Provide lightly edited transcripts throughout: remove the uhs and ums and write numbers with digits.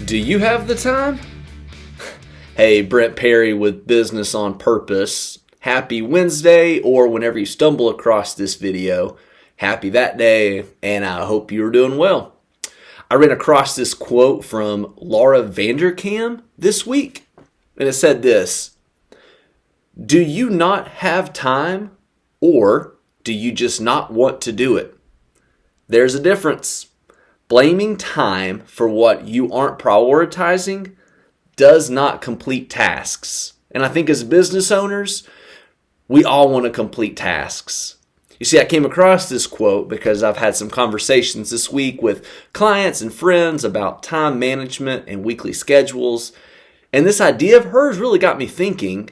Do you have the time? Hey, Brent Perry with Business on Purpose. Happy Wednesday, or whenever you stumble across this video, happy that day, and I hope you're doing well. I ran across this quote from Laura Vanderkam this week, and it said this: do you not have time, or do you just not want to do it? There's a difference. Blaming time for what you aren't prioritizing does not complete tasks. And I think as business owners, we all want to complete tasks. You see, I came across this quote because I've had some conversations this week with clients and friends about time management and weekly schedules. And this idea of hers really got me thinking,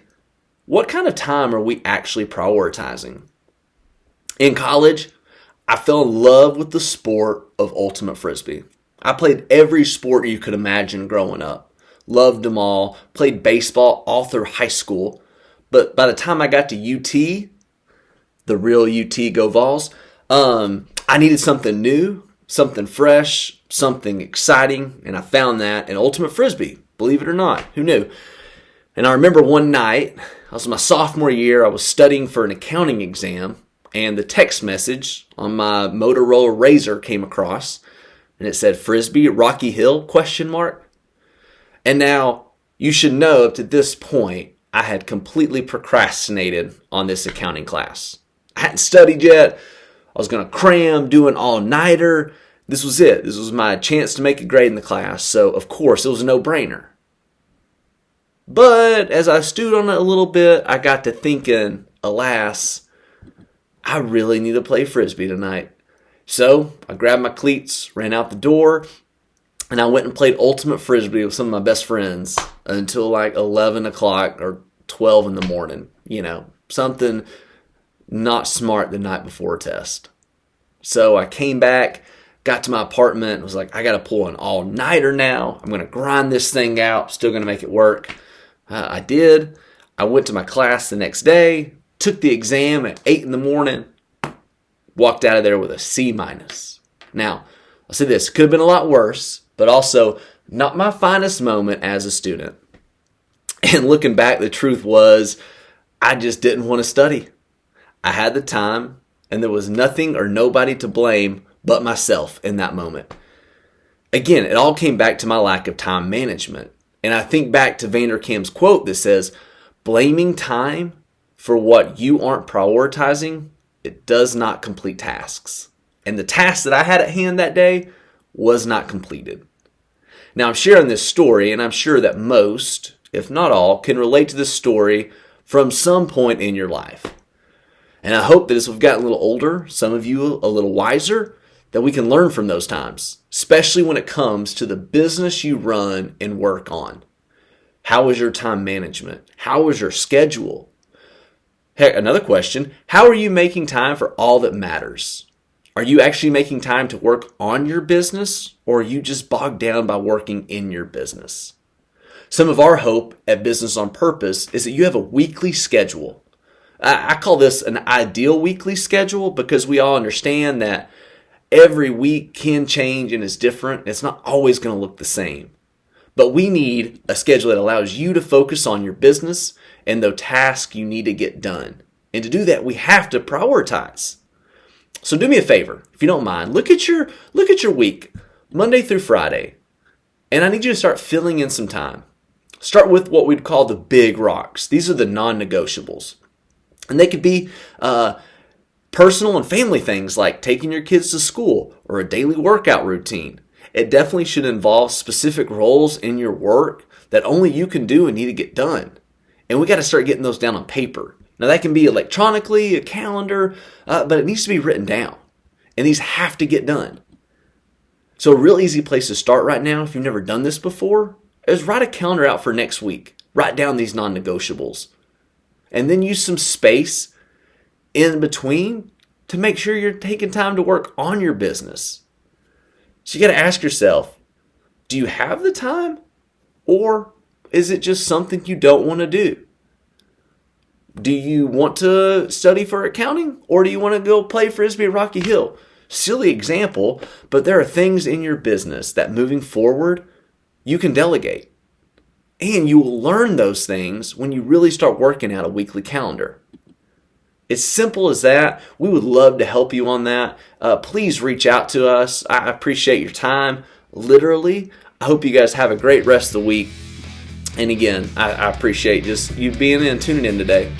what kind of time are we actually prioritizing? In college, I fell in love with the sport of ultimate frisbee. I played every sport you could imagine growing up. Loved them all. Played baseball all through high school. But by the time I got to UT, the real UT Go Vols, I needed something new, something fresh, something exciting, and I found that in ultimate frisbee. Believe it or not, who knew? And I remember one night, I was my sophomore year, I was studying for an accounting exam, and the text message on my Motorola Razr came across, and it said, "Frisbee, Rocky Hill, question mark." And now, you should know up to this point, I had completely procrastinated on this accounting class. I hadn't studied yet. I was going to cram, do an all-nighter. This was it. This was my chance to make a grade in the class, so of course, it was a no-brainer. But as I stewed on it a little bit, I got to thinking, alas, I really need to play frisbee tonight. So I grabbed my cleats, ran out the door, and I went and played ultimate frisbee with some of my best friends until like 11 o'clock or 12 in the morning. You know, something not smart the night before a test. So I came back, got to my apartment, and was like, I got to pull an all-nighter now. I'm going to grind this thing out, still going to make it work. I did. I went to my class the next day, took the exam at 8 in the morning, walked out of there with a C-. Now, I'll say this, could have been a lot worse, but also not my finest moment as a student. And looking back, the truth was, I just didn't want to study. I had the time, and there was nothing or nobody to blame but myself in that moment. Again, it all came back to my lack of time management. And I think back to Vanderkam's quote that says, blaming time for what you aren't prioritizing, it does not complete tasks. And the task that I had at hand that day was not completed. Now I'm sharing this story, and I'm sure that most, if not all, can relate to this story from some point in your life. And I hope that as we've gotten a little older, some of you a little wiser, that we can learn from those times, especially when it comes to the business you run and work on. How is your time management? How is your schedule? Heck, another question, how are you making time for all that matters? Are you actually making time to work on your business, or are you just bogged down by working in your business? Some of our hope at Business on Purpose is that you have a weekly schedule. I call this an ideal weekly schedule because we all understand that every week can change and is different. It's not always going to look the same. But we need a schedule that allows you to focus on your business and the tasks you need to get done. And to do that, we have to prioritize. So do me a favor, if you don't mind, look at your week, Monday through Friday, and I need you to start filling in some time. Start with what we'd call the big rocks. These are the non-negotiables. And they could be personal and family things like taking your kids to school or a daily workout routine. It definitely should involve specific roles in your work that only you can do and need to get done. And we got to start getting those down on paper. Now that can be electronically, a calendar, but it needs to be written down. And these have to get done. So a real easy place to start right now, if you've never done this before, is write a calendar out for next week. Write down these non-negotiables. And then use some space in between to make sure you're taking time to work on your business. So you got to ask yourself, do you have the time? Or is it just something you don't want to do? Do you want to study for accounting? Or do you want to go play frisbee at Rocky Hill? Silly example, but there are things in your business that moving forward, you can delegate. And you will learn those things when you really start working out a weekly calendar. It's simple as that. We would love to help you on that. Please reach out to us. I appreciate your time. Literally, I hope you guys have a great rest of the week. And again, I appreciate just you being in and tuning in today.